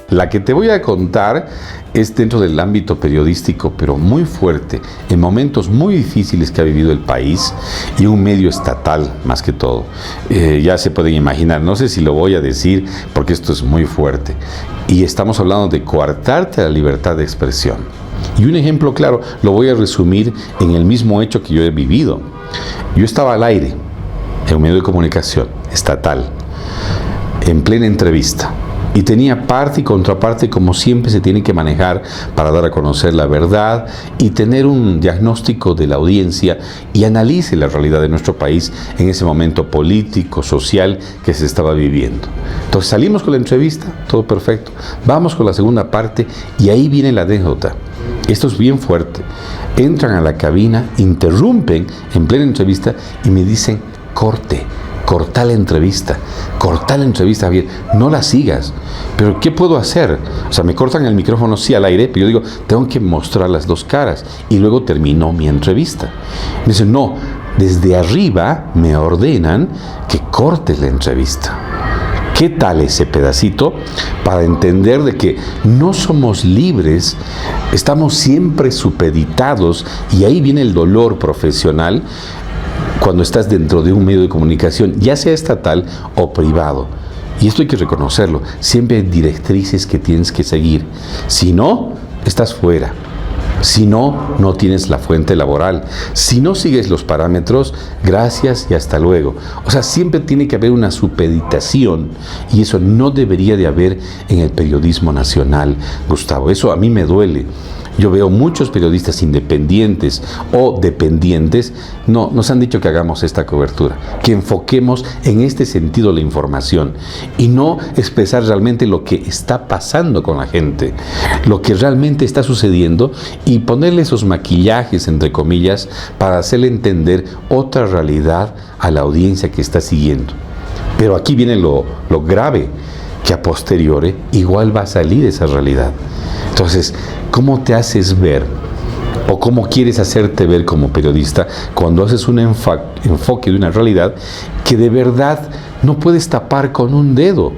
La que te voy a contar es dentro del ámbito periodístico, pero muy fuerte, en momentos muy difíciles que ha vivido el país y un medio estatal más que todo. Ya se pueden imaginar, no sé si lo voy a decir porque esto es muy fuerte. Y estamos hablando de coartarte la libertad de expresión. Y un ejemplo claro, lo voy a resumir en el mismo hecho que yo he vivido. Yo estaba al aire, en un medio de comunicación estatal, en plena entrevista. Y tenía parte y contraparte como siempre se tiene que manejar para dar a conocer la verdad y tener un diagnóstico de la audiencia y analice la realidad de nuestro país en ese momento político, social que se estaba viviendo. Entonces salimos con la entrevista, todo perfecto. Vamos con la segunda parte y ahí viene la anécdota. Esto es bien fuerte. Entran a la cabina, interrumpen en plena entrevista y me dicen, corta la entrevista, Javier, no la sigas. Pero ¿qué puedo hacer? O sea, me cortan el micrófono sí al aire, pero yo digo, tengo que mostrar las dos caras y luego terminó mi entrevista. Me dicen, no, desde arriba me ordenan que cortes la entrevista. ¿Qué tal ese pedacito para entender de que no somos libres, estamos siempre supeditados y ahí viene el dolor profesional cuando estás dentro de un medio de comunicación, ya sea estatal o privado? Y esto hay que reconocerlo, siempre hay directrices que tienes que seguir, si no, estás fuera. Si no, no tienes la fuente laboral. Si no sigues los parámetros, gracias y hasta luego. O sea, siempre tiene que haber una supeditación y eso no debería de haber en el periodismo nacional, Gustavo. Eso a mí me duele. Yo veo muchos periodistas independientes o dependientes, no, nos han dicho que hagamos esta cobertura, que enfoquemos en este sentido la información y no expresar realmente lo que está pasando con la gente, lo que realmente está sucediendo y ponerle esos maquillajes, entre comillas, para hacerle entender otra realidad a la audiencia que está siguiendo. Pero aquí viene lo grave, que a posteriori igual va a salir esa realidad. Entonces, ¿cómo te haces ver o cómo quieres hacerte ver como periodista cuando haces un enfoque de una realidad que de verdad no puedes tapar con un dedo?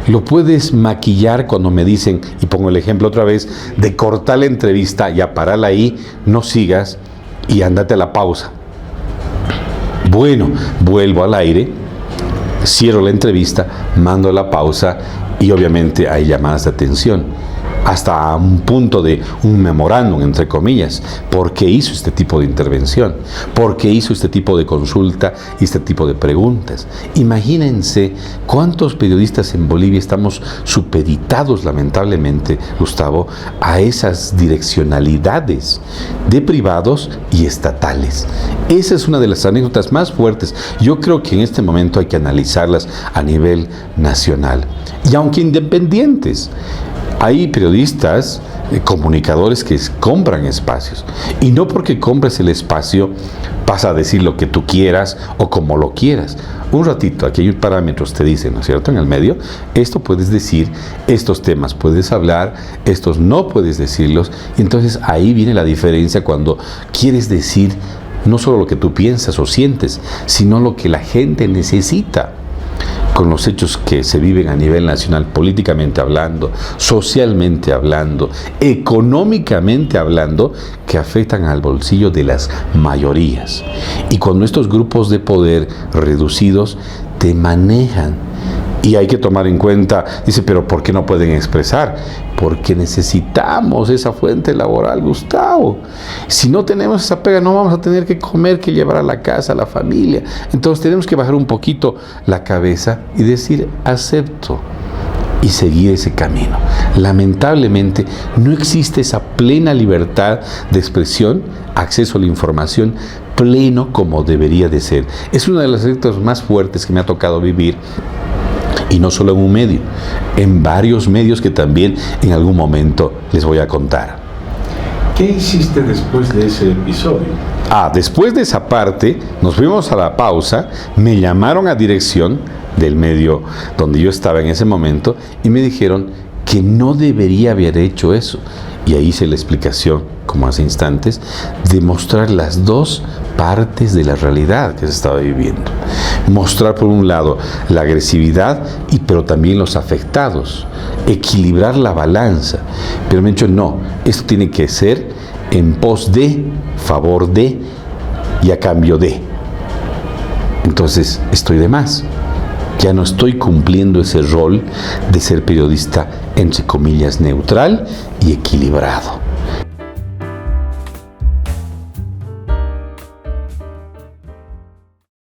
Lo puedes maquillar cuando me dicen, y pongo el ejemplo otra vez, de cortar la entrevista, ya parala ahí, no sigas y ándate a la pausa. Bueno, vuelvo al aire, cierro la entrevista, mando la pausa y obviamente hay llamadas de atención. Hasta un punto de un memorándum, entre comillas. ¿Por qué hizo este tipo de intervención? ¿Por qué hizo este tipo de consulta y este tipo de preguntas? Imagínense cuántos periodistas en Bolivia estamos supeditados, lamentablemente, Gustavo, a esas direccionalidades de privados y estatales. Esa es una de las anécdotas más fuertes. Yo creo que en este momento hay que analizarlas a nivel nacional. Y aunque independientes, hay periodistas, comunicadores que compran espacios. Y no porque compres el espacio pasa a decir lo que tú quieras o como lo quieras. Un ratito, aquí hay parámetros, te dicen, ¿no es cierto? En el medio, esto puedes decir, estos temas puedes hablar, estos no puedes decirlos. Y entonces ahí viene la diferencia cuando quieres decir no solo lo que tú piensas o sientes, sino lo que la gente necesita. Con los hechos que se viven a nivel nacional, políticamente hablando, socialmente hablando, económicamente hablando, que afectan al bolsillo de las mayorías. Y cuando estos grupos de poder reducidos te manejan, y hay que tomar en cuenta, dice, pero ¿por qué no pueden expresar? Porque necesitamos esa fuente laboral, Gustavo. Si no tenemos esa pega, no vamos a tener que comer, que llevar a la casa, a la familia. Entonces tenemos que bajar un poquito la cabeza y decir, acepto, y seguir ese camino. Lamentablemente, no existe esa plena libertad de expresión, acceso a la información pleno como debería de ser. Es una de las anécdotas más fuertes que me ha tocado vivir. Y no solo en un medio, en varios medios que también en algún momento les voy a contar. ¿Qué hiciste después de ese episodio? Después de esa parte, nos fuimos a la pausa, me llamaron a dirección del medio donde yo estaba en ese momento y me dijeron que no debería haber hecho eso. Y ahí hice la explicación, como hace instantes, de mostrar las dos partes de la realidad que se estaba viviendo. Mostrar por un lado la agresividad, pero también los afectados. equilibrar la balanza. Pero me han dicho, no, esto tiene que ser en pos de, favor de y a cambio de. Entonces estoy de más. Ya no estoy cumpliendo ese rol de ser periodista, entre comillas, neutral y equilibrado.